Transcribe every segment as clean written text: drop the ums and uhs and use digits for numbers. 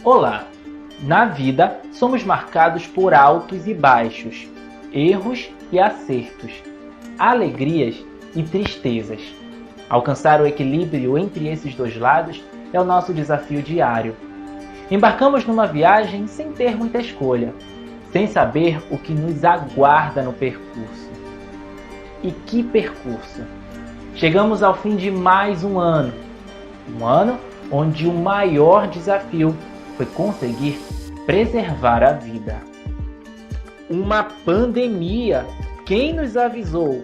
Olá! Na vida, somos marcados por altos e baixos, erros e acertos, alegrias e tristezas. Alcançar o equilíbrio entre esses dois lados é o nosso desafio diário. Embarcamos numa viagem sem ter muita escolha, sem saber o que nos aguarda no percurso. E que percurso! Chegamos ao fim de mais um ano onde o maior desafio foi conseguir preservar a vida. Uma pandemia, quem nos avisou?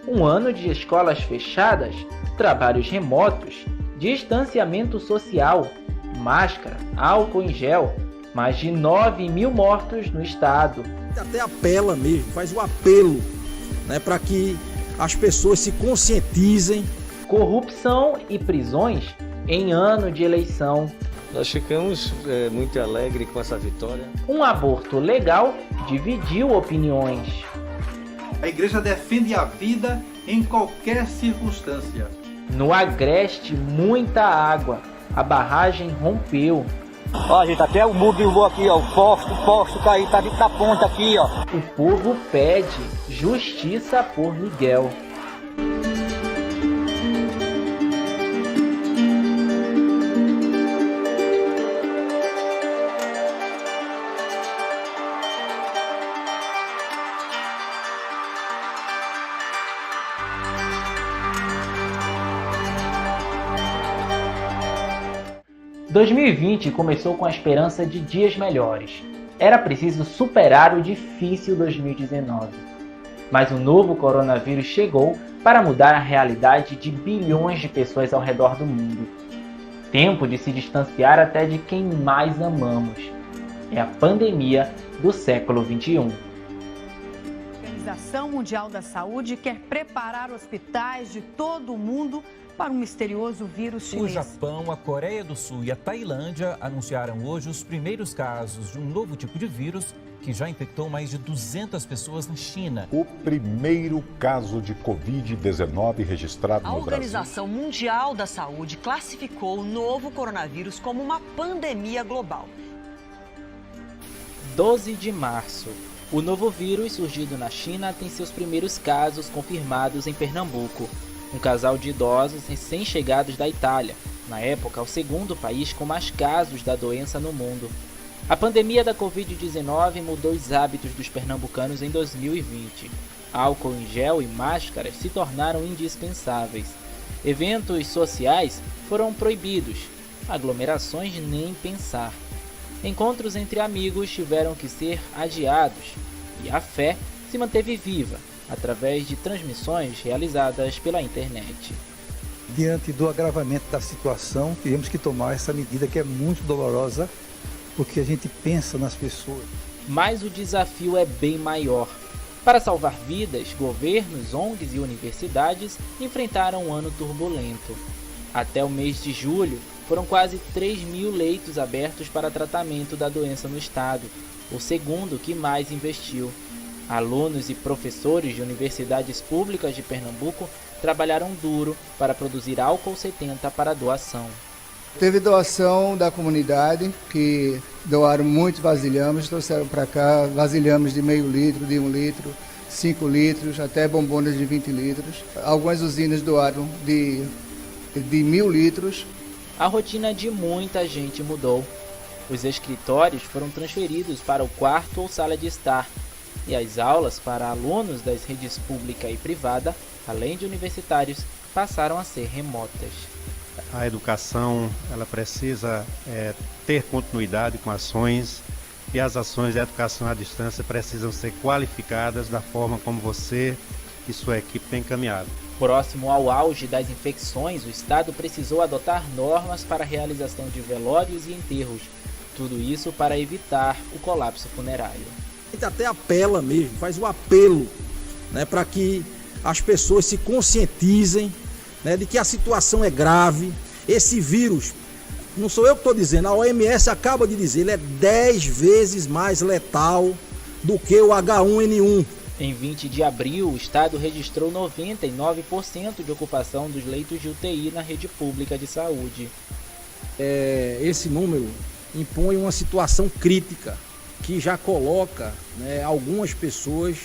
Um ano de escolas fechadas, trabalhos remotos, distanciamento social, máscara, álcool em gel, mais de 9.000 mortos no estado. Até apela mesmo, faz o apelo, para que as pessoas se conscientizem. Corrupção e prisões em ano de eleição. Nós ficamos muito alegres com essa vitória. Um aborto legal dividiu opiniões. A igreja defende a vida em qualquer circunstância. No Agreste, muita água. A barragem rompeu. Ó, gente, até o muro derrubou aqui, ó. O posto caiu, tá dentro da ponta aqui, ó. O povo pede justiça por Miguel. – 2020 começou com a esperança de dias melhores. Era preciso superar o difícil 2019. Mas o novo coronavírus chegou para mudar a realidade de bilhões de pessoas ao redor do mundo. Tempo de se distanciar até de quem mais amamos. É a pandemia do século XXI. A Organização Mundial da Saúde quer preparar hospitais de todo o mundo para um misterioso vírus chinês. O Japão, a Coreia do Sul e a Tailândia anunciaram hoje os primeiros casos de um novo tipo de vírus que já infectou mais de 200 pessoas na China. O primeiro caso de Covid-19 registrado no Brasil. A Organização Mundial da Saúde classificou o novo coronavírus como uma pandemia global. 12 de março. O novo vírus surgido na China tem seus primeiros casos confirmados em Pernambuco. Um casal de idosos recém-chegados da Itália, na época o segundo país com mais casos da doença no mundo. A pandemia da Covid-19 mudou os hábitos dos pernambucanos em 2020. Álcool em gel e máscaras se tornaram indispensáveis. Eventos sociais foram proibidos, aglomerações nem pensar. Encontros entre amigos tiveram que ser adiados e a fé se manteve viva através de transmissões realizadas pela internet. Diante do agravamento da situação, tivemos que tomar essa medida que é muito dolorosa, porque a gente pensa nas pessoas. Mas o desafio é bem maior. Para salvar vidas, governos, ONGs e universidades enfrentaram um ano turbulento. Até o mês de julho, foram quase 3.000 leitos abertos para tratamento da doença no estado, o segundo que mais investiu. Alunos e professores de universidades públicas de Pernambuco trabalharam duro para produzir álcool 70 para doação. Teve doação da comunidade, que doaram muitos vasilhames, trouxeram para cá vasilhames de meio litro, de 1 litro, 5 litros, até bombonas de 20 litros. Algumas usinas doaram de 1.000 litros. A rotina de muita gente mudou. Os escritórios foram transferidos para o quarto ou sala de estar, e as aulas para alunos das redes pública e privada, além de universitários, passaram a ser remotas. A educação ela precisa ter continuidade com ações, e as ações de educação à distância precisam ser qualificadas da forma como você e sua equipe têm caminhado. Próximo ao auge das infecções, o Estado precisou adotar normas para a realização de velórios e enterros. Tudo isso para evitar o colapso funerário. A gente até apela mesmo, faz o apelo, para que as pessoas se conscientizem, de que a situação é grave. Esse vírus, não sou eu que estou dizendo, a OMS acaba de dizer, ele é 10 vezes mais letal do que o H1N1. Em 20 de abril, o estado registrou 99% de ocupação dos leitos de UTI na rede pública de saúde. Esse número impõe uma situação crítica que já coloca, né, algumas pessoas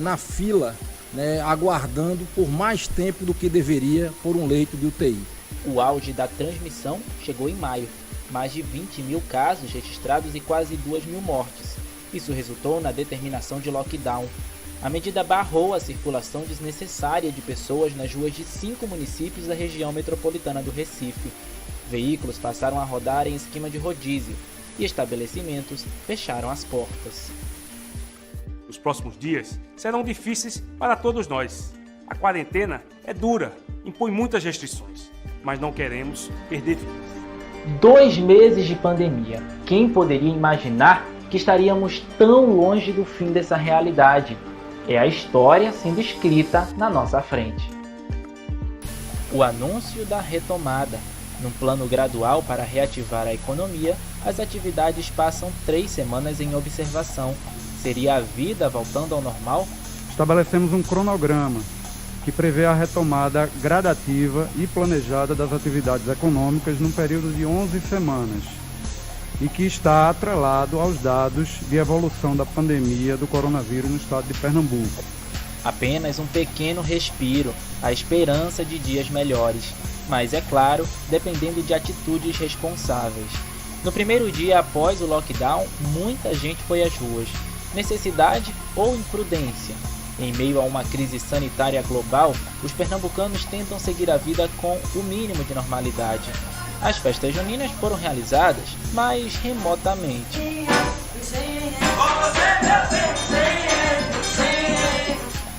na fila, né, aguardando por mais tempo do que deveria por um leito de UTI. O auge da transmissão chegou em maio. Mais de 20 mil casos registrados e quase 2 mil mortes. Isso resultou na determinação de lockdown. A medida barrou a circulação desnecessária de pessoas nas ruas de 5 municípios da região metropolitana do Recife. Veículos passaram a rodar em esquema de rodízio e estabelecimentos fecharam as portas. Os próximos dias serão difíceis para todos nós. A quarentena é dura, impõe muitas restrições, mas não queremos perder vidas. 2 meses de pandemia. Quem poderia imaginar que estaríamos tão longe do fim dessa realidade? É a história sendo escrita na nossa frente. O anúncio da retomada. Num plano gradual para reativar a economia, as atividades passam 3 semanas em observação. Seria a vida voltando ao normal? Estabelecemos um cronograma que prevê a retomada gradativa e planejada das atividades econômicas num período de 11 semanas e que está atrelado aos dados de evolução da pandemia do coronavírus no estado de Pernambuco. Apenas um pequeno respiro, a esperança de dias melhores, mas é claro, dependendo de atitudes responsáveis. No primeiro dia após o lockdown, muita gente foi às ruas. Necessidade ou imprudência? Em meio a uma crise sanitária global, os pernambucanos tentam seguir a vida com o mínimo de normalidade. As festas juninas foram realizadas, mas remotamente.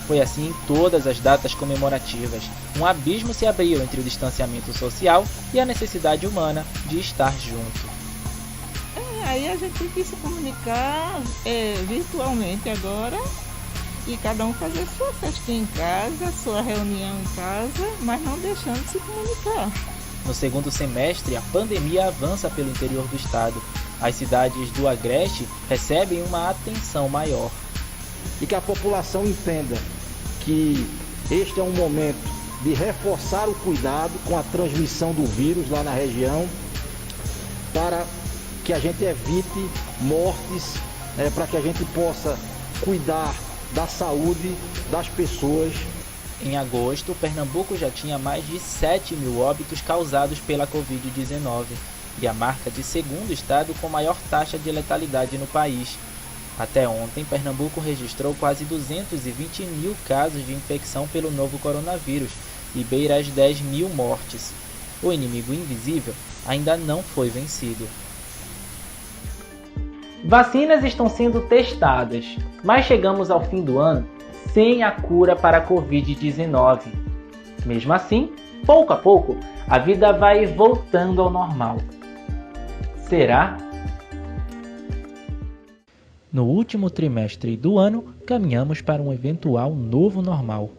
Foi assim em todas as datas comemorativas. Um abismo se abriu entre o distanciamento social e a necessidade humana de estar junto. Aí a gente tem que se comunicar virtualmente agora e cada um fazer sua festinha em casa, sua reunião em casa, mas não deixando de se comunicar. No segundo semestre, a pandemia avança pelo interior do estado. As cidades do Agreste recebem uma atenção maior. E que a população entenda que este é um momento de reforçar o cuidado com a transmissão do vírus lá na região, para que a gente evite mortes, para que a gente possa cuidar da saúde das pessoas. Em agosto, Pernambuco já tinha mais de 7 mil óbitos causados pela Covid-19 e a marca de segundo estado com maior taxa de letalidade no país. Até ontem, Pernambuco registrou quase 220 mil casos de infecção pelo novo coronavírus e beira as 10 mil mortes. O inimigo invisível ainda não foi vencido. Vacinas estão sendo testadas, mas chegamos ao fim do ano sem a cura para a Covid-19. Mesmo assim, pouco a pouco, a vida vai voltando ao normal. Será? No último trimestre do ano, caminhamos para um eventual novo normal.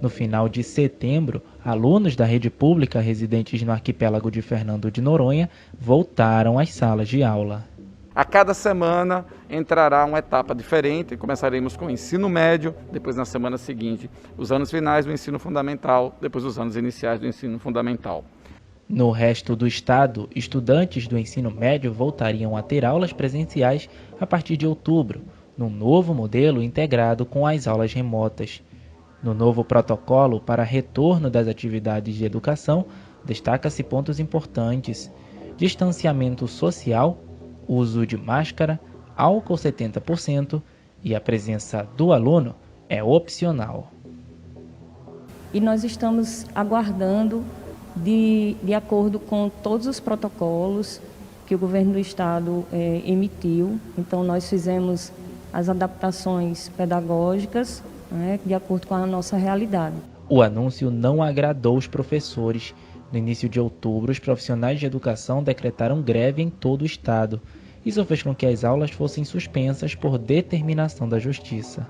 No final de setembro, alunos da rede pública residentes no arquipélago de Fernando de Noronha voltaram às salas de aula. A cada semana entrará uma etapa diferente, começaremos com o ensino médio, depois na semana seguinte os anos finais do ensino fundamental, depois os anos iniciais do ensino fundamental. No resto do estado, estudantes do ensino médio voltariam a ter aulas presenciais a partir de outubro, num novo modelo integrado com as aulas remotas. No novo protocolo para retorno das atividades de educação, destaca-se pontos importantes: distanciamento social, uso de máscara, álcool 70% e a presença do aluno é opcional. E nós estamos aguardando, de acordo com todos os protocolos que o governo do estado emitiu. Então nós fizemos as adaptações pedagógicas, de acordo com a nossa realidade. O anúncio não agradou os professores. No início de outubro, os profissionais de educação decretaram greve em todo o estado. Isso fez com que as aulas fossem suspensas por determinação da Justiça.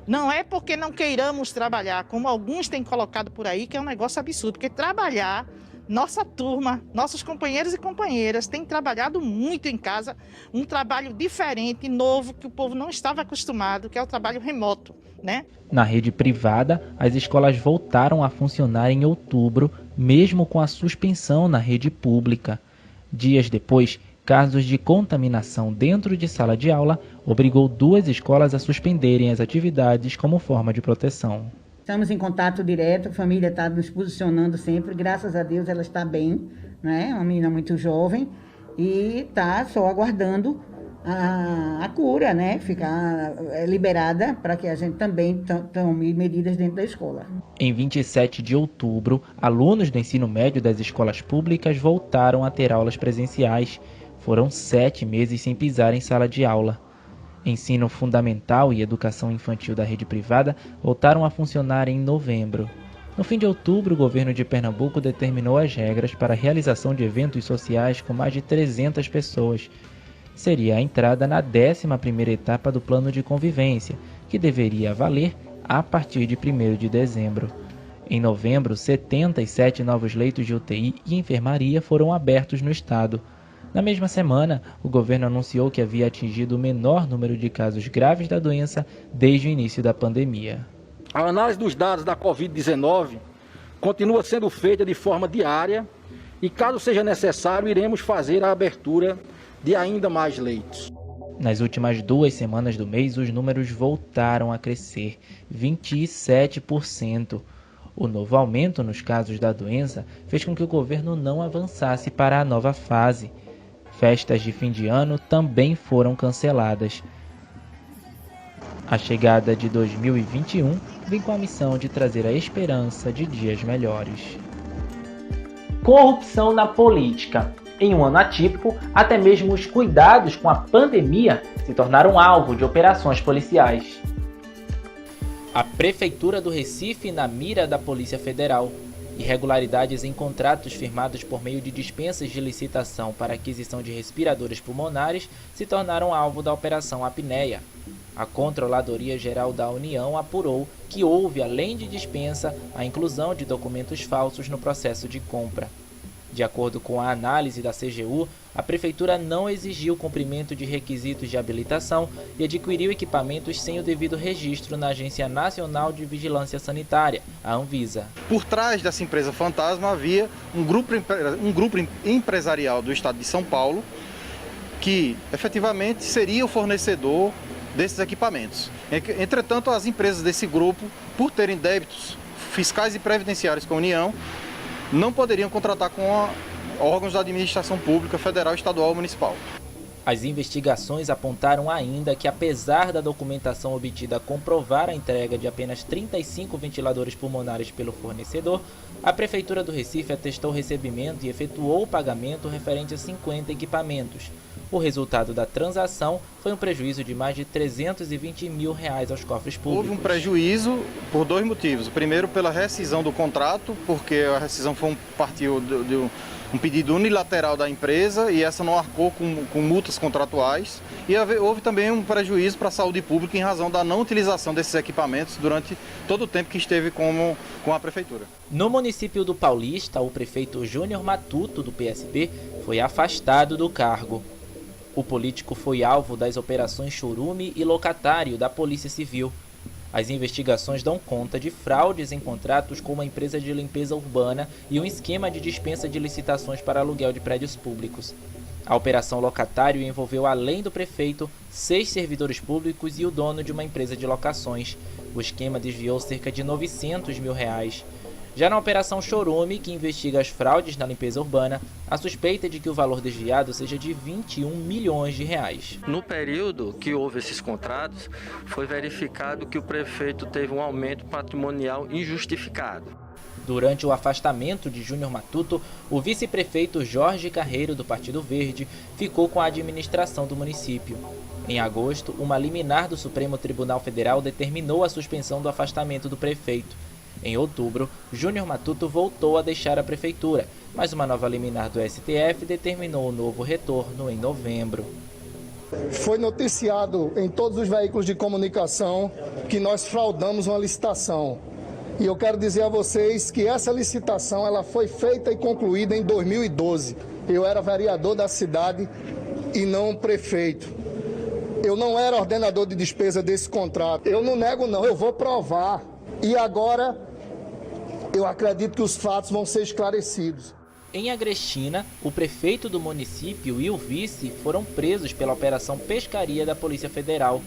Não é porque não queiramos trabalhar, como alguns têm colocado por aí, que é um negócio absurdo, porque trabalhar, nossa turma, nossos companheiros e companheiras têm trabalhado muito em casa, um trabalho diferente, novo, que o povo não estava acostumado, que é o trabalho remoto, né? Na rede privada, as escolas voltaram a funcionar em outubro, mesmo com a suspensão na rede pública. Dias depois, casos de contaminação dentro de sala de aula obrigou 2 escolas a suspenderem as atividades como forma de proteção. Estamos em contato direto, a família está nos posicionando sempre, graças a Deus ela está bem, né? Uma menina muito jovem e está só aguardando a cura, né? Ficar liberada para que a gente também tome medidas dentro da escola. Em 27 de outubro, alunos do ensino médio das escolas públicas voltaram a ter aulas presenciais. Foram 7 meses sem pisar em sala de aula. Ensino fundamental e educação infantil da rede privada voltaram a funcionar em novembro. No fim de outubro, o governo de Pernambuco determinou as regras para a realização de eventos sociais com mais de 300 pessoas. Seria a entrada na 11ª etapa do plano de convivência, que deveria valer a partir de 1º de dezembro. Em novembro, 77 novos leitos de UTI e enfermaria foram abertos no estado. Na mesma semana, o governo anunciou que havia atingido o menor número de casos graves da doença desde o início da pandemia. A análise dos dados da Covid-19 continua sendo feita de forma diária e, caso seja necessário, iremos fazer a abertura de ainda mais leitos. Nas últimas 2 semanas do mês, os números voltaram a crescer, 27%. O novo aumento nos casos da doença fez com que o governo não avançasse para a nova fase. Festas de fim de ano também foram canceladas. A chegada de 2021 vem com a missão de trazer a esperança de dias melhores. Corrupção na política. Em um ano atípico, até mesmo os cuidados com a pandemia se tornaram alvo de operações policiais. A Prefeitura do Recife na mira da Polícia Federal. Irregularidades em contratos firmados por meio de dispensas de licitação para aquisição de respiradores pulmonares se tornaram alvo da Operação Apneia. A Controladoria Geral da União apurou que houve, além de dispensa, a inclusão de documentos falsos no processo de compra. De acordo com a análise da CGU, a Prefeitura não exigiu cumprimento de requisitos de habilitação e adquiriu equipamentos sem o devido registro na Agência Nacional de Vigilância Sanitária, a Anvisa. Por trás dessa empresa fantasma havia um grupo empresarial do estado de São Paulo que efetivamente seria o fornecedor desses equipamentos. Entretanto, as empresas desse grupo, por terem débitos fiscais e previdenciários com a União, não poderiam contratar com órgãos da administração pública federal, estadual ou municipal. As investigações apontaram ainda que, apesar da documentação obtida comprovar a entrega de apenas 35 ventiladores pulmonares pelo fornecedor, a Prefeitura do Recife atestou o recebimento e efetuou o pagamento referente a 50 equipamentos. O resultado da transação foi um prejuízo de mais de R$320 mil aos cofres públicos. Houve um prejuízo por 2 motivos. O primeiro, pela rescisão do contrato, porque a rescisão partiu de um pedido unilateral da empresa e essa não arcou com multas contratuais. E houve também um prejuízo para a saúde pública em razão da não utilização desses equipamentos durante todo o tempo que esteve com a Prefeitura. No município do Paulista, o prefeito Júnior Matuto, do PSB, foi afastado do cargo. O político foi alvo das operações Chorume e Locatário da Polícia Civil. As investigações dão conta de fraudes em contratos com uma empresa de limpeza urbana e um esquema de dispensa de licitações para aluguel de prédios públicos. A operação Locatário envolveu, além do prefeito, 6 servidores públicos e o dono de uma empresa de locações. O esquema desviou cerca de R$900 mil. Já na Operação Chorume, que investiga as fraudes na limpeza urbana, a suspeita é de que o valor desviado seja de R$21 milhões. No período que houve esses contratos, foi verificado que o prefeito teve um aumento patrimonial injustificado. Durante o afastamento de Júnior Matuto, o vice-prefeito Jorge Carreiro, do Partido Verde, ficou com a administração do município. Em agosto, uma liminar do Supremo Tribunal Federal determinou a suspensão do afastamento do prefeito. Em outubro, Júnior Matuto voltou a deixar a prefeitura, mas uma nova liminar do STF determinou o novo retorno em novembro. Foi noticiado em todos os veículos de comunicação que nós fraudamos uma licitação. E eu quero dizer a vocês que essa licitação ela foi feita e concluída em 2012. Eu era vereador da cidade e não prefeito. Eu não era ordenador de despesa desse contrato. Eu não nego não, eu vou provar. E agora eu acredito que os fatos vão ser esclarecidos. Em Agrestina, o prefeito do município e o vice foram presos pela Operação Pescaria da Polícia Federal.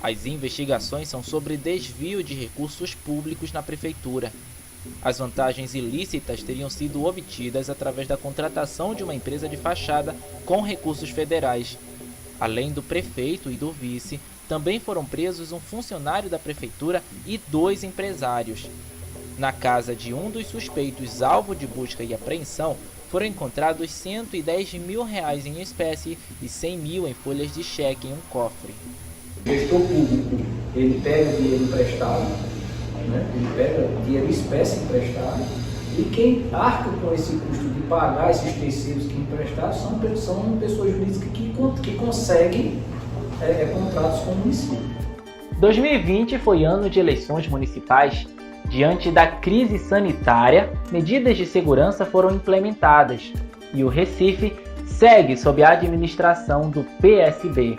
As investigações são sobre desvio de recursos públicos na prefeitura. As vantagens ilícitas teriam sido obtidas através da contratação de uma empresa de fachada com recursos federais. Além do prefeito e do vice, também foram presos um funcionário da prefeitura e 2 empresários. Na casa de um dos suspeitos alvo de busca e apreensão, foram encontrados R$110 mil em espécie e 100 mil em folhas de cheque em um cofre. O gestor público, ele pega dinheiro emprestado, né? Ele pega dinheiro em espécie emprestado, e quem arca com esse custo de pagar esses terceiros que emprestaram são pessoas jurídicas que conseguem contratos com o município. 2020 foi ano de eleições municipais. Diante da crise sanitária, medidas de segurança foram implementadas e o Recife segue sob a administração do PSB.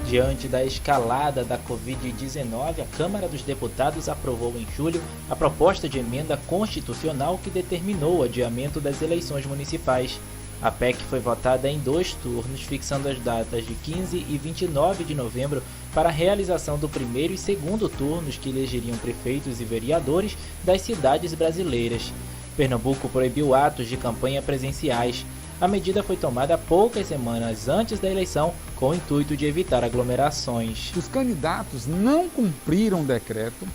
Diante da escalada da Covid-19, a Câmara dos Deputados aprovou em julho a proposta de emenda constitucional que determinou o adiamento das eleições municipais. A PEC foi votada em 2 turnos, fixando as datas de 15 e 29 de novembro para a realização do primeiro e segundo turnos que elegeriam prefeitos e vereadores das cidades brasileiras. Pernambuco proibiu atos de campanha presenciais. A medida foi tomada poucas semanas antes da eleição, com o intuito de evitar aglomerações. Os candidatos não cumpriram o decreto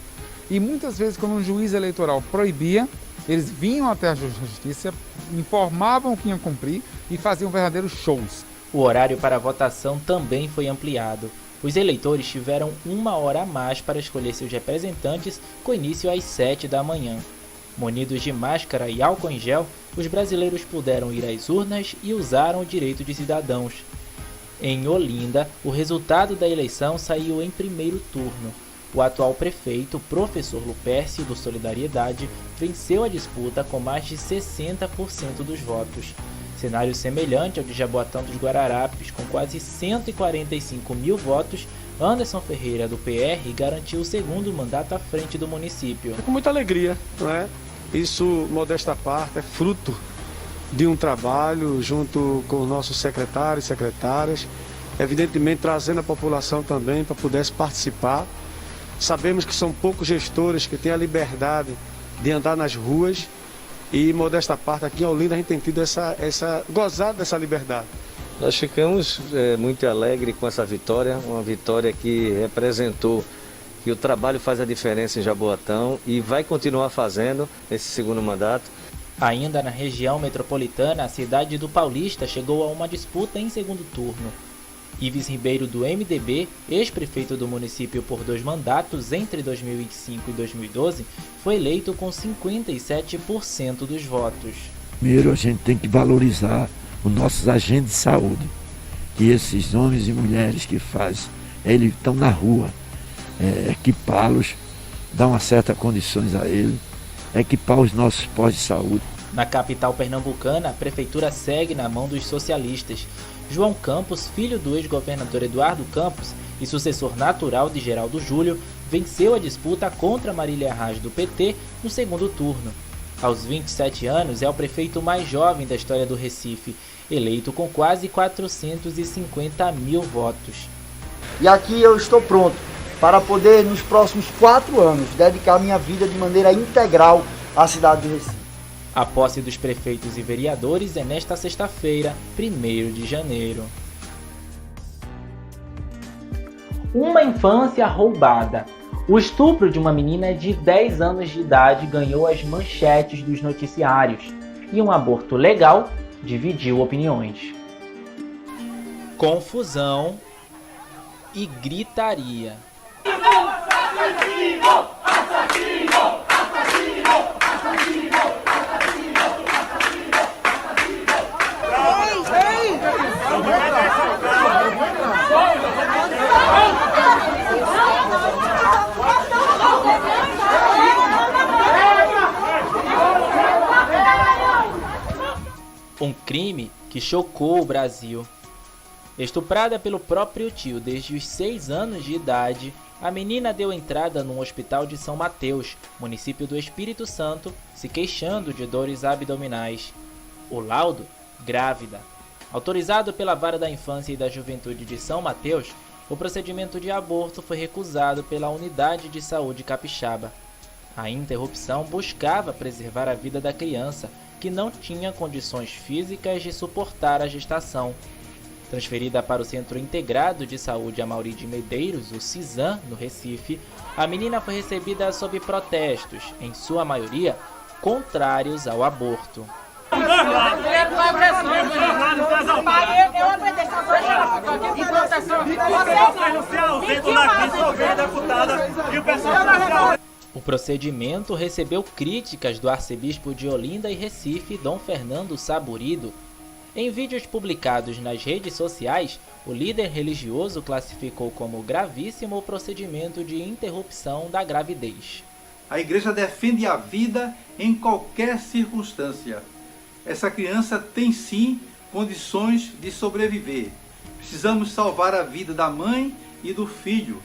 e muitas vezes, quando um juiz eleitoral proibia, eles vinham até a justiça, informavam que iam cumprir e faziam verdadeiros shows. O horário para a votação também foi ampliado. Os eleitores tiveram 1 hora a mais para escolher seus representantes, com início às 7 da manhã. Munidos de máscara e álcool em gel, os brasileiros puderam ir às urnas e usaram o direito de cidadãos. Em Olinda, o resultado da eleição saiu em primeiro turno. O atual prefeito, professor Lupércio, do Solidariedade, venceu a disputa com mais de 60% dos votos. Cenário semelhante ao de Jaboatão dos Guararapes, com quase 145 mil votos, Anderson Ferreira, do PR, garantiu o segundo mandato à frente do município. Com muita alegria, não é? Isso, modesta à parte, é fruto de um trabalho junto com os nossos secretários e secretárias, evidentemente trazendo a população também para pudesse participar. Sabemos que são poucos gestores que têm a liberdade de andar nas ruas e, modesta à parte, aqui em Olinda a gente tem tido gozado dessa liberdade. Nós ficamos muito alegres com essa vitória, uma vitória que representou que o trabalho faz a diferença em Jaboatão e vai continuar fazendo esse segundo mandato. Ainda na região metropolitana, a cidade do Paulista chegou a uma disputa em segundo turno. Ives Ribeiro, do MDB, ex-prefeito do município por 2 mandatos entre 2005 e 2012, foi eleito com 57% dos votos. Primeiro, a gente tem que valorizar os nossos agentes de saúde, que esses homens e mulheres que fazem, eles estão na rua, equipá-los, dar uma certa condições a eles, equipar os nossos postos de saúde. Na capital pernambucana, a prefeitura segue na mão dos socialistas. João Campos, filho do ex-governador Eduardo Campos e sucessor natural de Geraldo Júlio, venceu a disputa contra Marília Reis, do PT, no segundo turno. Aos 27 anos, é o prefeito mais jovem da história do Recife, eleito com quase 450 mil votos. E aqui eu estou pronto para poder, nos próximos 4 anos, dedicar minha vida de maneira integral à cidade de Recife. A posse dos prefeitos e vereadores é nesta sexta-feira, 1º de janeiro. Uma infância roubada. O estupro de uma menina de 10 anos de idade ganhou as manchetes dos noticiários e um aborto legal dividiu opiniões. Confusão e gritaria. Um crime que chocou o Brasil. Estuprada pelo próprio tio desde os 6 anos de idade, a menina deu entrada num hospital de São Mateus, município do Espírito Santo, se queixando de dores abdominais. O laudo, grávida. Autorizado pela Vara da Infância e da Juventude de São Mateus, o procedimento de aborto foi recusado pela Unidade de Saúde Capixaba. A interrupção buscava preservar a vida da criança, que não tinha condições físicas de suportar a gestação. Transferida para o Centro Integrado de Saúde Amaury de Medeiros, o CISAM, no Recife, a menina foi recebida sob protestos, em sua maioria, contrários ao aborto. O procedimento recebeu críticas do arcebispo de Olinda e Recife, Dom Fernando Saburido. Em vídeos publicados nas redes sociais, o líder religioso classificou como gravíssimo o procedimento de interrupção da gravidez. A igreja defende a vida em qualquer circunstância. Essa criança tem sim condições de sobreviver. Precisamos salvar a vida da mãe e do filho.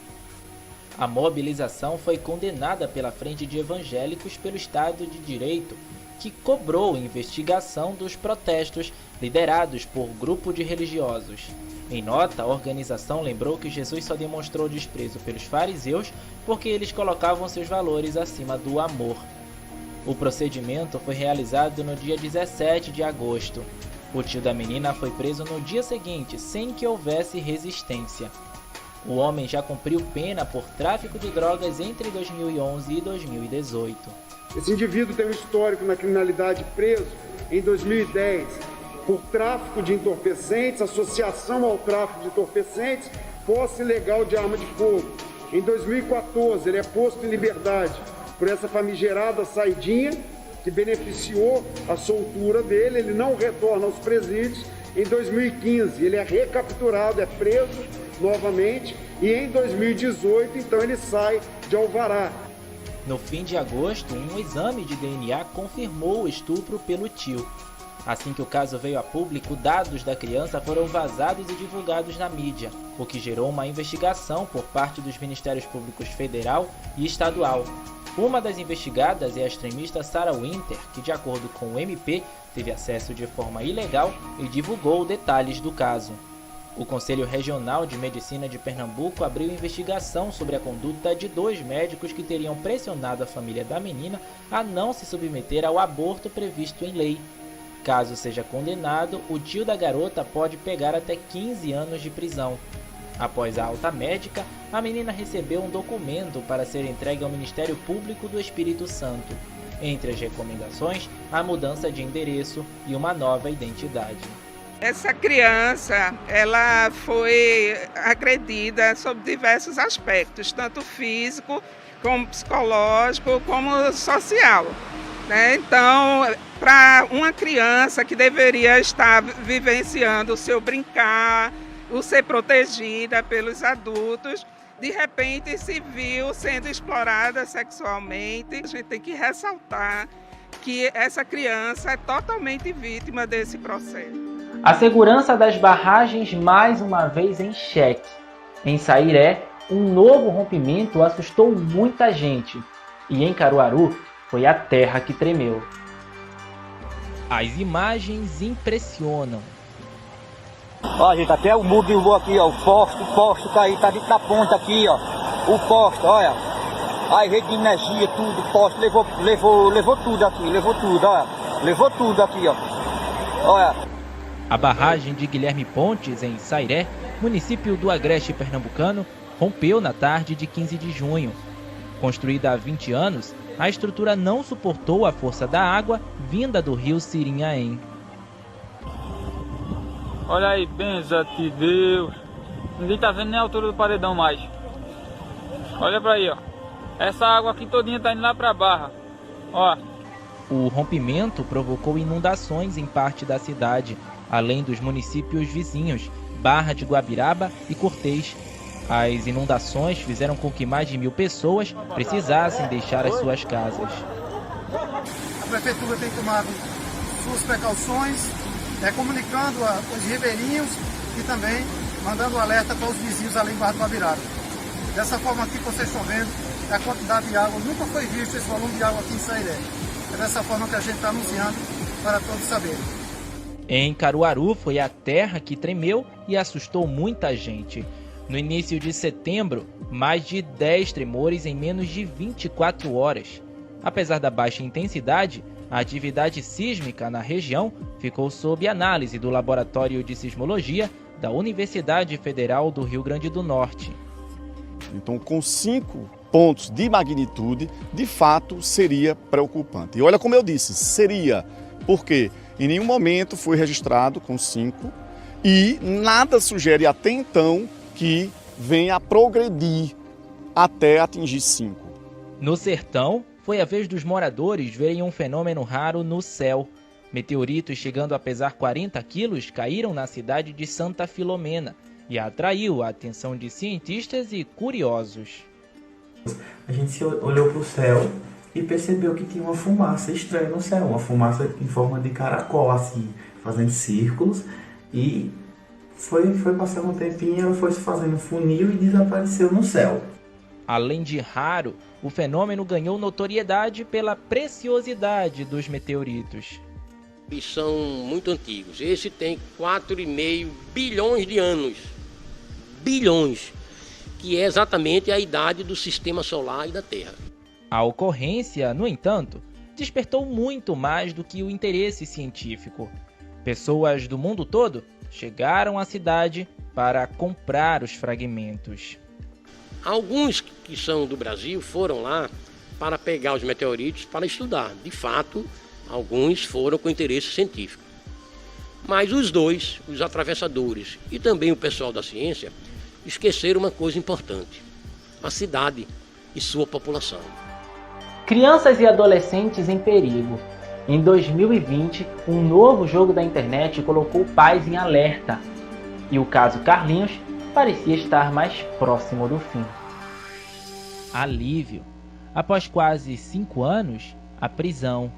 A mobilização foi condenada pela Frente de Evangélicos pelo Estado de Direito, que cobrou investigação dos protestos liderados por grupo de religiosos. Em nota, a organização lembrou que Jesus só demonstrou desprezo pelos fariseus porque eles colocavam seus valores acima do amor. O procedimento foi realizado no dia 17 de agosto. O tio da menina foi preso no dia seguinte, sem que houvesse resistência. O homem já cumpriu pena por tráfico de drogas entre 2011 e 2018. Esse indivíduo tem um histórico na criminalidade, preso em 2010 por tráfico de entorpecentes, associação ao tráfico de entorpecentes, posse ilegal de arma de fogo. Em 2014 ele é posto em liberdade por essa famigerada saidinha que beneficiou a soltura dele, ele não retorna aos presídios. Em 2015 ele é recapturado, é preso novamente e em 2018 então ele sai de alvará. No fim de agosto, um exame de DNA confirmou o estupro pelo tio. Assim que o caso veio a público, dados da criança foram vazados e divulgados na mídia, o que gerou uma investigação por parte dos Ministérios Públicos Federal e Estadual. Uma das investigadas é a extremista Sarah Winter, que, de acordo com o MP, teve acesso de forma ilegal e divulgou detalhes do caso. O Conselho Regional de Medicina de Pernambuco abriu investigação sobre a conduta de 2 médicos que teriam pressionado a família da menina a não se submeter ao aborto previsto em lei. Caso seja condenado, o tio da garota pode pegar até 15 anos de prisão. Após a alta médica, a menina recebeu um documento para ser entregue ao Ministério Público do Espírito Santo. Entre as recomendações, a mudança de endereço e uma nova identidade. Essa criança, ela foi agredida sob diversos aspectos, tanto físico, como psicológico, como social. Então, para uma criança que deveria estar vivenciando o seu brincar, o ser protegida pelos adultos, de repente se viu sendo explorada sexualmente. A gente tem que ressaltar que essa criança é totalmente vítima desse processo. A segurança das barragens mais uma vez em xeque. Em Sairé, um novo rompimento assustou muita gente. E em Caruaru, foi a terra que tremeu. As imagens impressionam. Ó, gente, até o muro derrubou aqui, ó, o poste tá dentro da ponta aqui, ó. O poste, olha. Aí rede de energia, tudo, o poste levou tudo aqui, levou tudo aqui, ó. Olha. A barragem de Guilherme Pontes, em Sairé, município do Agreste pernambucano, rompeu na tarde de 15 de junho. Construída há 20 anos, a estrutura não suportou a força da água vinda do rio Sirinhaém. Olha aí, benza-te Deus. Ninguém tá vendo nem a altura do paredão mais. Olha pra aí, ó. Essa água aqui todinha tá indo lá pra barra. Ó. O rompimento provocou inundações em parte da cidade, além dos municípios vizinhos, Barra de Guabiraba e Cortês. As inundações fizeram com que mais de 1000 pessoas precisassem deixar as suas casas. A prefeitura tem tomado suas precauções, comunicando os ribeirinhos e também mandando alerta para os vizinhos ali embaixo do Guabiraba. Dessa forma aqui que vocês estão vendo, a quantidade de água, nunca foi visto esse volume de água aqui em Sairé. É dessa forma que a gente está anunciando para todos saberem. Em Caruaru foi a terra que tremeu e assustou muita gente. No início de setembro, mais de 10 tremores em menos de 24 horas. Apesar da baixa intensidade, a atividade sísmica na região ficou sob análise do Laboratório de Sismologia da Universidade Federal do Rio Grande do Norte. Então, com 5 pontos de magnitude, de fato, seria preocupante. E olha como eu disse, seria, porque em nenhum momento foi registrado com 5 e nada sugere até então que venha a progredir até atingir 5. No sertão, foi a vez dos moradores verem um fenômeno raro no céu. Meteoritos chegando a pesar 40 quilos caíram na cidade de Santa Filomena e atraiu a atenção de cientistas e curiosos. A gente olhou para o céu e percebeu que tinha uma fumaça estranha no céu, uma fumaça em forma de caracol, assim, fazendo círculos, e foi passando um tempinho, ela foi se fazendo funil e desapareceu no céu. Além de raro, o fenômeno ganhou notoriedade pela preciosidade dos meteoritos. E são muito antigos. Esse tem 4,5 bilhões de anos. Bilhões. Que é exatamente a idade do sistema solar e da Terra. A ocorrência, no entanto, despertou muito mais do que o interesse científico. Pessoas do mundo todo chegaram à cidade para comprar os fragmentos. Alguns que são do Brasil foram lá para pegar os meteoritos para estudar. De fato, alguns foram com interesse científico. Mas os dois, os atravessadores e também o pessoal da ciência, esqueceram uma coisa importante: a cidade e sua população. Crianças e adolescentes em perigo. Em 2020, um novo jogo da internet colocou pais em alerta. E o caso Carlinhos parecia estar mais próximo do fim. Alívio. Após quase 5 anos, a prisão.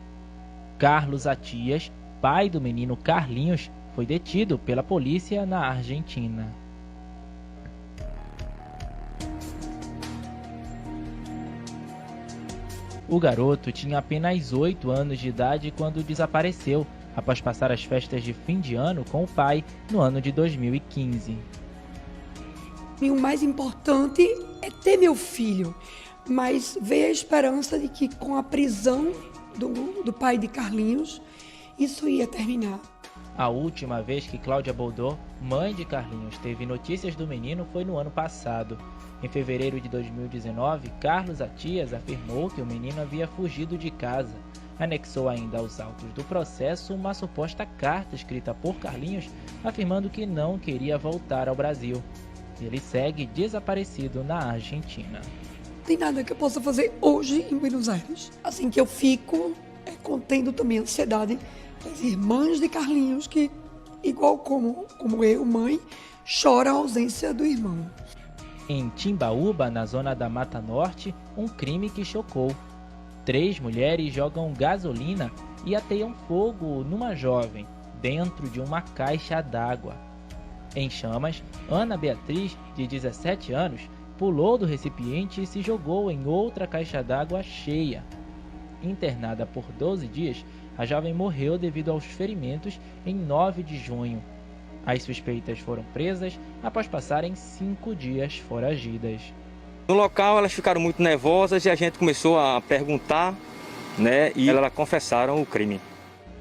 Carlos Atias, pai do menino Carlinhos, foi detido pela polícia na Argentina. O garoto tinha apenas 8 anos de idade quando desapareceu, após passar as festas de fim de ano com o pai no ano de 2015. E o mais importante é ter meu filho, mas veio a esperança de que com a prisão do pai de Carlinhos, isso ia terminar. A última vez que Cláudia Boldô, mãe de Carlinhos, teve notícias do menino foi no ano passado. Em fevereiro de 2019, Carlos Atias afirmou que o menino havia fugido de casa. Anexou ainda aos autos do processo uma suposta carta escrita por Carlinhos, afirmando que não queria voltar ao Brasil. Ele segue desaparecido na Argentina. Não tem nada que eu possa fazer hoje em Buenos Aires. Assim que eu fico contendo também a ansiedade das irmãs de Carlinhos, que, igual como eu, mãe, choram a ausência do irmão. Em Timbaúba, na zona da Mata Norte, um crime que chocou. 3 mulheres jogam gasolina e ateiam fogo numa jovem, dentro de uma caixa d'água. Em chamas, Ana Beatriz, de 17 anos, pulou do recipiente e se jogou em outra caixa d'água cheia. Internada por 12 dias, a jovem morreu devido aos ferimentos em 9 de junho. As suspeitas foram presas após passarem 5 dias foragidas. No local elas ficaram muito nervosas e a gente começou a perguntar, e elas confessaram o crime.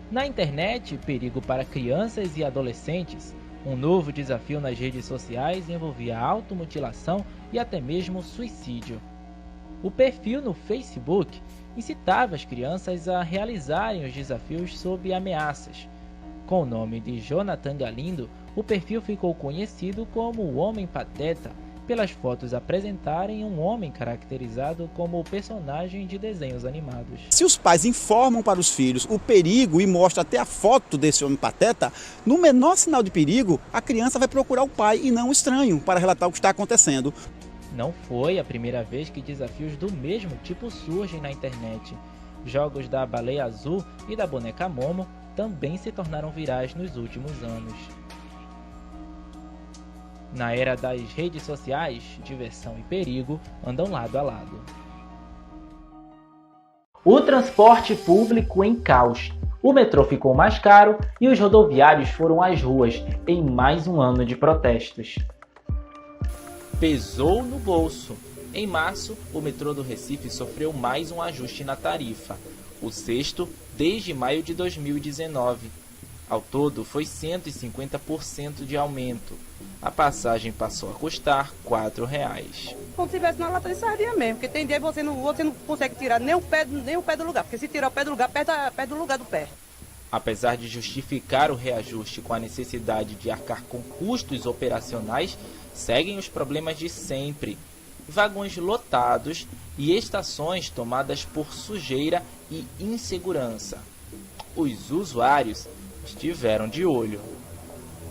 Na internet, perigo para crianças e adolescentes. Um novo desafio nas redes sociais envolvia automutilação e até mesmo suicídio. O perfil no Facebook incitava as crianças a realizarem os desafios sob ameaças. Com o nome de Jonathan Galindo, o perfil ficou conhecido como o Homem Pateta, pelas fotos apresentarem um homem caracterizado como o personagem de desenhos animados. Se os pais informam para os filhos o perigo e mostram até a foto desse homem pateta, no menor sinal de perigo, a criança vai procurar o pai e não o estranho para relatar o que está acontecendo. Não foi a primeira vez que desafios do mesmo tipo surgem na internet. Jogos da Baleia Azul e da Boneca Momo também se tornaram virais nos últimos anos. Na era das redes sociais, diversão e perigo andam lado a lado. O transporte público em caos. O metrô ficou mais caro e os rodoviários foram às ruas em mais um ano de protestos. Pesou no bolso. Em março, o metrô do Recife sofreu mais um ajuste na tarifa, o sexto desde maio de 2019. Ao todo, foi 150% de aumento. A passagem passou a custar R$ 4,00. Como se tivesse na lata de sardinha mesmo, porque tem dia que você não consegue tirar nem o pé do lugar, porque se tirar o pé do lugar, perde o lugar do pé. Apesar de justificar o reajuste com a necessidade de arcar com custos operacionais, seguem os problemas de sempre. Vagões lotados e estações tomadas por sujeira e insegurança. Os usuários estiveram de olho.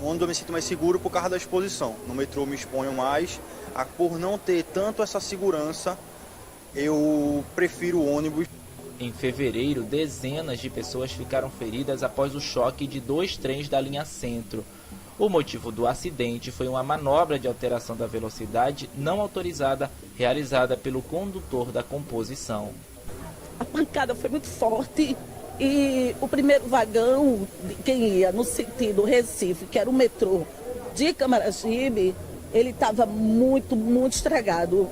No ônibus eu me sinto mais seguro por causa da exposição. No metrô eu me exponho mais. Por não ter tanto essa segurança, eu prefiro o ônibus. Em fevereiro, dezenas de pessoas ficaram feridas após o choque de 2 trens da linha Centro. O motivo do acidente foi uma manobra de alteração da velocidade não autorizada realizada pelo condutor da composição. A pancada foi muito forte e o primeiro vagão, quem ia no sentido Recife, que era o metrô de Camaragibe, ele estava muito estragado.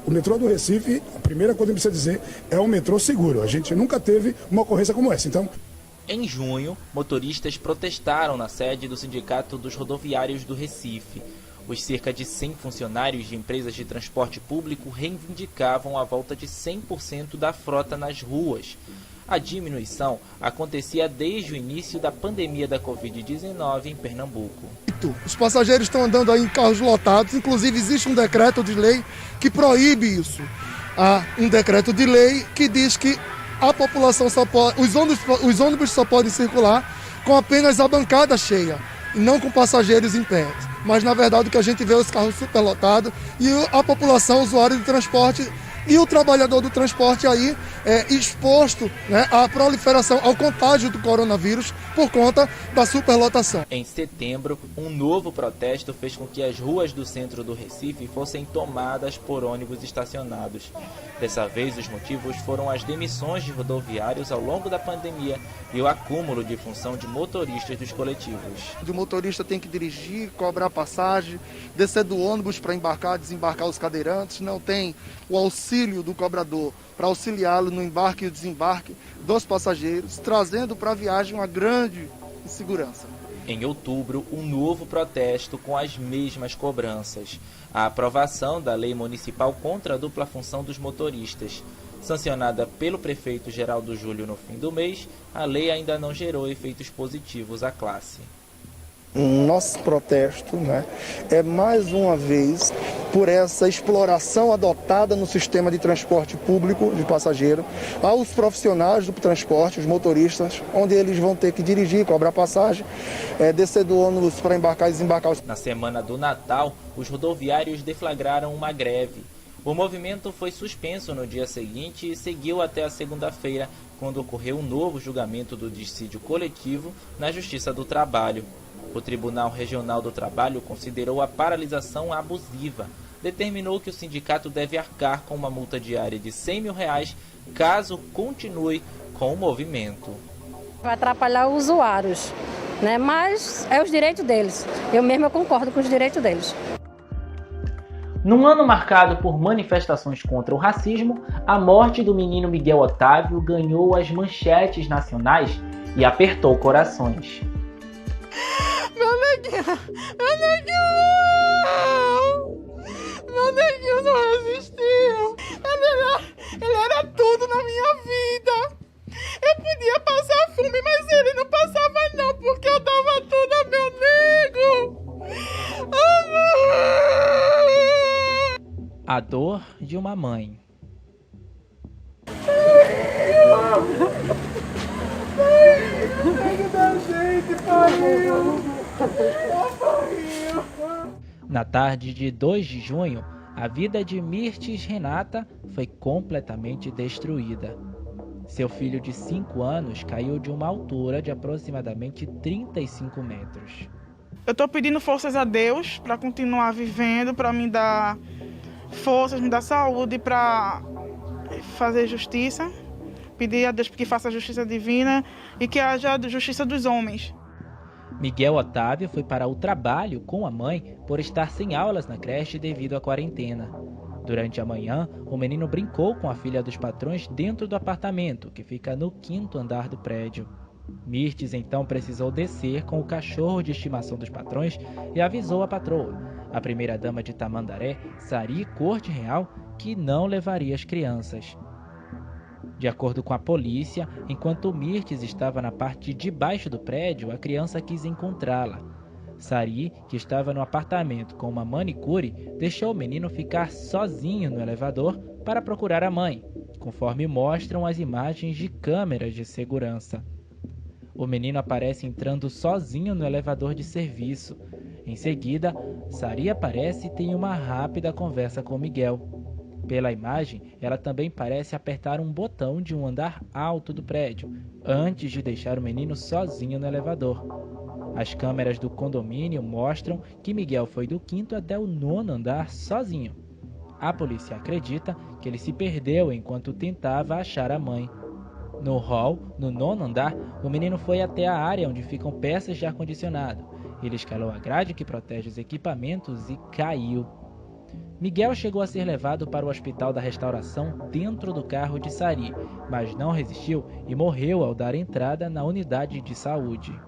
O metrô do Recife, a primeira coisa que precisa dizer, é um metrô seguro. A gente nunca teve uma ocorrência como essa, então... Em junho, motoristas protestaram na sede do Sindicato dos Rodoviários do Recife. Os cerca de 100 funcionários de empresas de transporte público reivindicavam a volta de 100% da frota nas ruas. A diminuição acontecia desde o início da pandemia da Covid-19 em Pernambuco. Os passageiros estão andando aí em carros lotados, inclusive existe um decreto de lei que proíbe isso. Há um decreto de lei que diz que a população os ônibus só podem circular com apenas a bancada cheia, e não com passageiros em pé. Mas na verdade o que a gente vê é os carros superlotados e a população, usuário de transporte e o trabalhador do transporte aí exposto, né, à proliferação, ao contágio do coronavírus por conta da superlotação. Em setembro, um novo protesto fez com que as ruas do centro do Recife fossem tomadas por ônibus estacionados. Dessa vez, os motivos foram as demissões de rodoviários ao longo da pandemia e o acúmulo de função de motoristas dos coletivos. O motorista tem que dirigir, cobrar passagem, descer do ônibus para embarcar, desembarcar os cadeirantes, não tem o auxílio do cobrador para auxiliá-lo no embarque e desembarque dos passageiros, trazendo para a viagem uma grande insegurança. Em outubro, um novo protesto com as mesmas cobranças. A aprovação da lei municipal contra a dupla função dos motoristas. Sancionada pelo prefeito Geraldo Júlio no fim do mês, a lei ainda não gerou efeitos positivos à classe. Nosso protesto, né, é mais uma vez por essa exploração adotada no sistema de transporte público de passageiro aos profissionais do transporte, os motoristas, onde eles vão ter que dirigir, cobrar passagem, descer do ônibus para embarcar e desembarcar. Na semana do Natal, os rodoviários deflagraram uma greve. O movimento foi suspenso no dia seguinte e seguiu até a segunda-feira, quando ocorreu um novo julgamento do dissídio coletivo na Justiça do Trabalho. O Tribunal Regional do Trabalho considerou a paralisação abusiva. Determinou que o sindicato deve arcar com uma multa diária de R$100 mil caso continue com o movimento. Vai atrapalhar os usuários, né? Mas é os direitos deles. Eu mesma concordo com os direitos deles. Num ano marcado por manifestações contra o racismo, a morte do menino Miguel Otávio ganhou as manchetes nacionais e apertou corações. Meu neguinho não resistiu. Ele era tudo na minha vida. Eu podia passar fome, mas ele não passava não, porque eu dava tudo a meu nego. A dor de uma mãe. Na tarde de 2 de junho, a vida de Mirtes Renata foi completamente destruída. Seu filho de 5 anos caiu de uma altura de aproximadamente 35 metros. Eu estou pedindo forças a Deus para continuar vivendo, para me dar forças, me dar saúde para fazer justiça, pedir a Deus que faça a justiça divina e que haja a justiça dos homens. Miguel Otávio foi para o trabalho com a mãe por estar sem aulas na creche devido à quarentena. Durante a manhã, o menino brincou com a filha dos patrões dentro do apartamento, que fica no 5º andar do prédio. Mirtes então precisou descer com o cachorro de estimação dos patrões e avisou a patroa, a primeira-dama de Tamandaré, Sari Corte Real, que não levaria as crianças. De acordo com a polícia, enquanto Mirtes estava na parte de baixo do prédio, a criança quis encontrá-la. Sari, que estava no apartamento com uma manicure, deixou o menino ficar sozinho no elevador para procurar a mãe, conforme mostram as imagens de câmeras de segurança. O menino aparece entrando sozinho no elevador de serviço. Em seguida, Sari aparece e tem uma rápida conversa com Miguel. Pela imagem, ela também parece apertar um botão de um andar alto do prédio, antes de deixar o menino sozinho no elevador. As câmeras do condomínio mostram que Miguel foi do 5º até o 9º andar sozinho. A polícia acredita que ele se perdeu enquanto tentava achar a mãe. No hall, no 9º andar, o menino foi até a área onde ficam peças de ar-condicionado. Ele escalou a grade que protege os equipamentos e caiu. Miguel chegou a ser levado para o Hospital da Restauração dentro do carro de Sari, mas não resistiu e morreu ao dar entrada na unidade de saúde.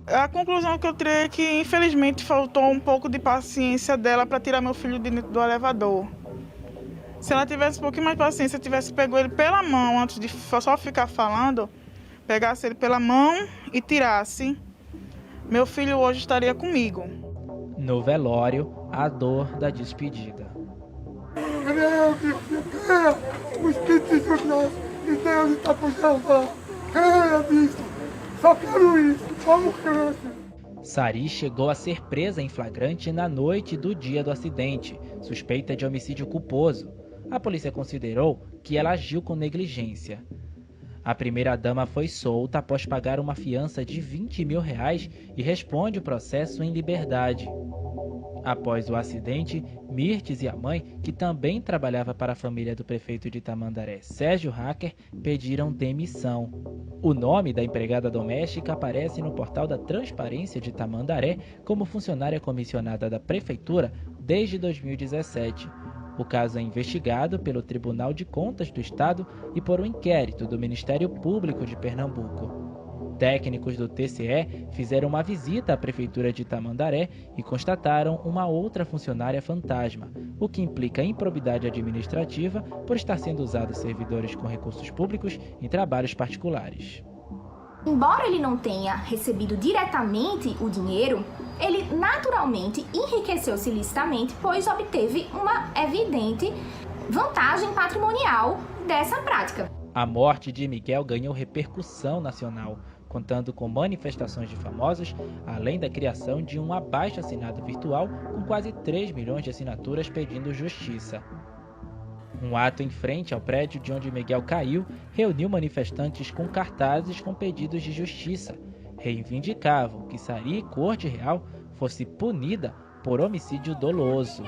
A conclusão que eu tirei é que, infelizmente, faltou um pouco de paciência dela para tirar meu filho de dentro do elevador. Se ela tivesse um pouquinho mais de paciência, tivesse pego ele pela mão antes de só ficar falando, pegasse ele pela mão e tirasse, meu filho hoje estaria comigo. No velório, a dor da despedida. O Espírito de Deus está por salvar. Só quero isso, como câncer. Sari chegou a ser presa em flagrante na noite do dia do acidente, suspeita de homicídio culposo. A polícia considerou que ela agiu com negligência. A primeira-dama foi solta após pagar uma fiança de R$20 mil e responde o processo em liberdade. Após o acidente, Mirtes e a mãe, que também trabalhava para a família do prefeito de Tamandaré, Sérgio Hacker, pediram demissão. O nome da empregada doméstica aparece no portal da Transparência de Tamandaré como funcionária comissionada da prefeitura desde 2017. O caso é investigado pelo Tribunal de Contas do Estado e por um inquérito do Ministério Público de Pernambuco. Técnicos do TCE fizeram uma visita à Prefeitura de Tamandaré e constataram uma outra funcionária fantasma, o que implica improbidade administrativa por estar sendo usados servidores com recursos públicos em trabalhos particulares. Embora ele não tenha recebido diretamente o dinheiro, ele naturalmente enriqueceu-se ilicitamente, pois obteve uma evidente vantagem patrimonial dessa prática. A morte de Miguel ganhou repercussão nacional, contando com manifestações de famosos, além da criação de um abaixo-assinado virtual com quase 3 milhões de assinaturas pedindo justiça. Um ato em frente ao prédio de onde Miguel caiu reuniu manifestantes com cartazes com pedidos de justiça. Reivindicavam que Sari Corte Real fosse punida por homicídio doloso.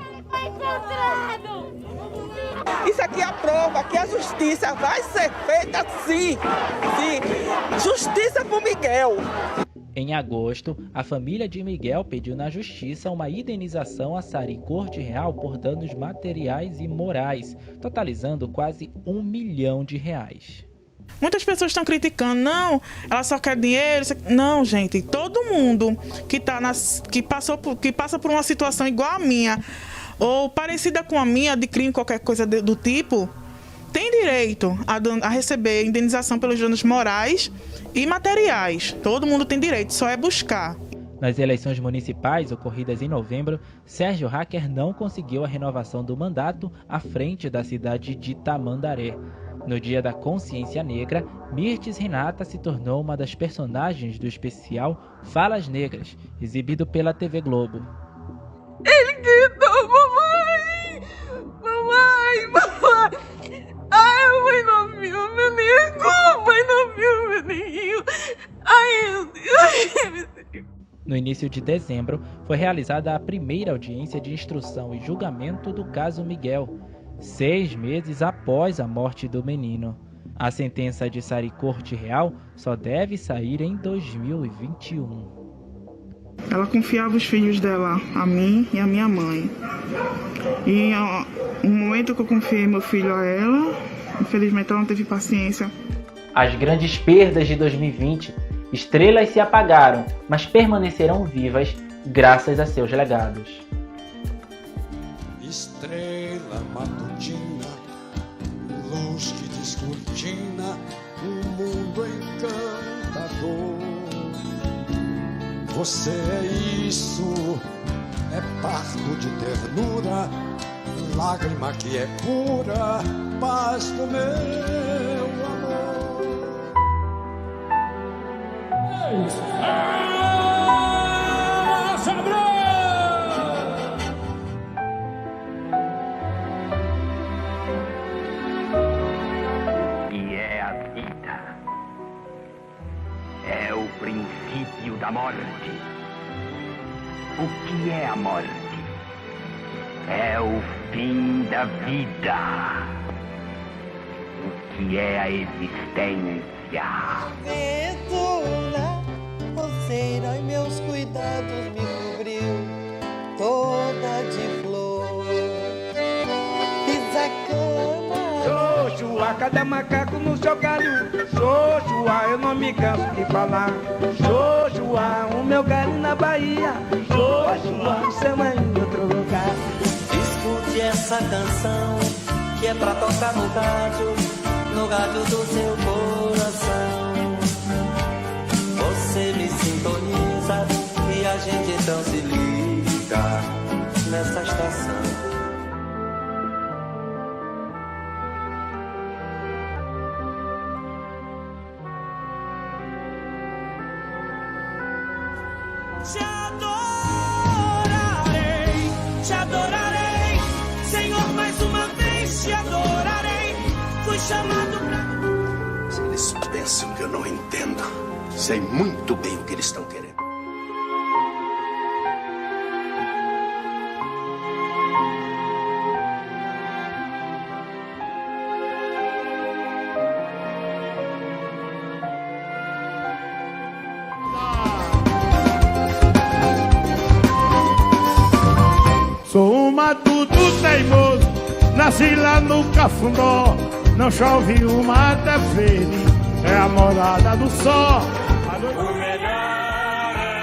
Isso aqui é a prova que a justiça vai ser feita sim. Justiça por Miguel. Em agosto, a família de Miguel pediu na justiça uma indenização a Sari Corte Real por danos materiais e morais, totalizando quase R$1 milhão. Muitas pessoas estão criticando, não, ela só quer dinheiro. Não, gente, todo mundo que passa por uma situação igual a minha, ou parecida com a minha, de crime, qualquer coisa do tipo, tem direito a receber indenização pelos danos morais e materiais. Todo mundo tem direito, só é buscar. Nas eleições municipais ocorridas em novembro, Sérgio Hacker não conseguiu a renovação do mandato à frente da cidade de Tamandaré. No Dia da Consciência Negra, Mirtes Renata se tornou uma das personagens do especial Falas Negras, exibido pela TV Globo. Ele gritou, mamãe! Mamãe! Ai, a mãe não viu, meu menino! A mãe não viu, meu menino! Ai, meu Deus! No início de dezembro, foi realizada a primeira audiência de instrução e julgamento do caso Miguel, 6 meses após a morte do menino. A sentença de Sari Corte Real só deve sair em 2021. Ela confiava os filhos dela a mim e a minha mãe. E no momento que eu confiei meu filho a ela, infelizmente ela não teve paciência. As grandes perdas de 2020, estrelas se apagaram, mas permanecerão vivas graças a seus legados. Estrela matutina, luz que descortina um mundo encantador. Você é isso, é parto de ternura, lágrima que é pura, paz do meu amor. E é a vida. É o princípio da morte. O que é a morte? É o fim da vida. O que é a existência? Aventura, você herói, meus cuidados me cobriu toda de flor. Fiz a cama. Xoxua, cada macaco no seu galho. Xoxua, eu não me canso de falar. Xoxua, o meu galho na Bahia. Xoxua, o seu mãe em outro lugar. Escute essa canção que é pra tocar no rádio do seu coração. Você me sintoniza e a gente então se liga nessa estação. Te adorarei, Senhor, mais uma vez te adorarei. Fui chamado pra... Se eles pensam que eu não entendo, sei muito bem o que eles estão querendo. Sou um matuto teimoso, nasci lá no Cafundó. Não chove uma até verde, é a morada do sol. O melhor é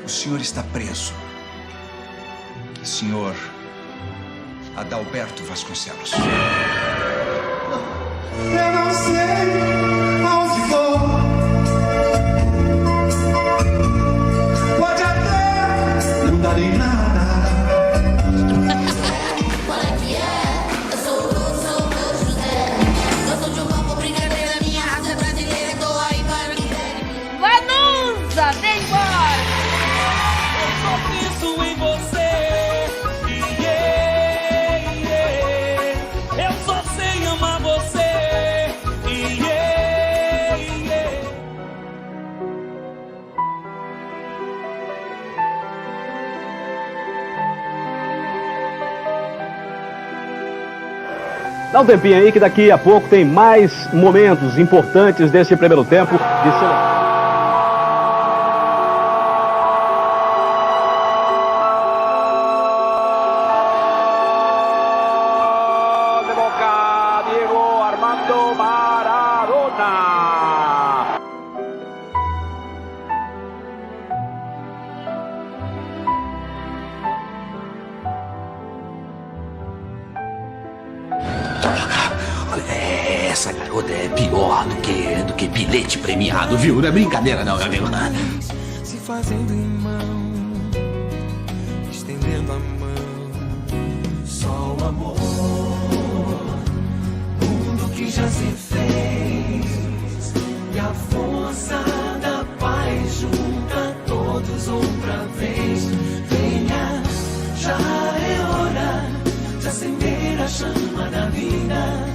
O senhor está preso. Senhor Adalberto Vasconcelos. Eu não sei aonde vou. Pode até não dar em nada. Eu sou José. Eu sou de um campo brincadeira, minha raça é brasileira. Tô aí para o que der. Vanusa, vem embora! Eu penso em você. Eu só sei amar você. Dá um tempinho aí que daqui a pouco tem mais momentos importantes desse primeiro tempo de seleção. Essa garota é pior do que bilhete premiado, viu? Não é brincadeira não, meu amigo. Se fazendo irmão, mais outra vez. Venha, já é hora de acender a chama da vida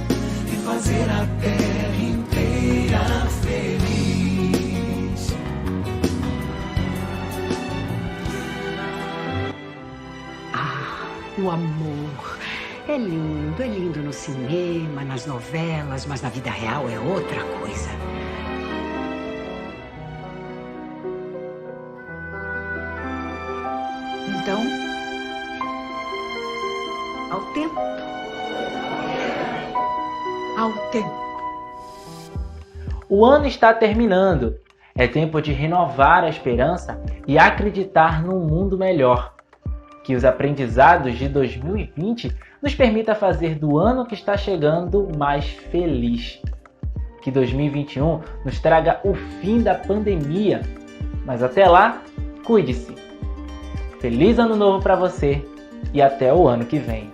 e fazer a terra inteira feliz. O amor é lindo no cinema, nas novelas, mas na vida real é outra coisa. Então, ao tempo. Ao tempo. O ano está terminando. É tempo de renovar a esperança e acreditar num mundo melhor. Que os aprendizados de 2020 nos permita fazer do ano que está chegando mais feliz. Que 2021 nos traga o fim da pandemia. Mas até lá, cuide-se. Feliz ano novo para você e até o ano que vem.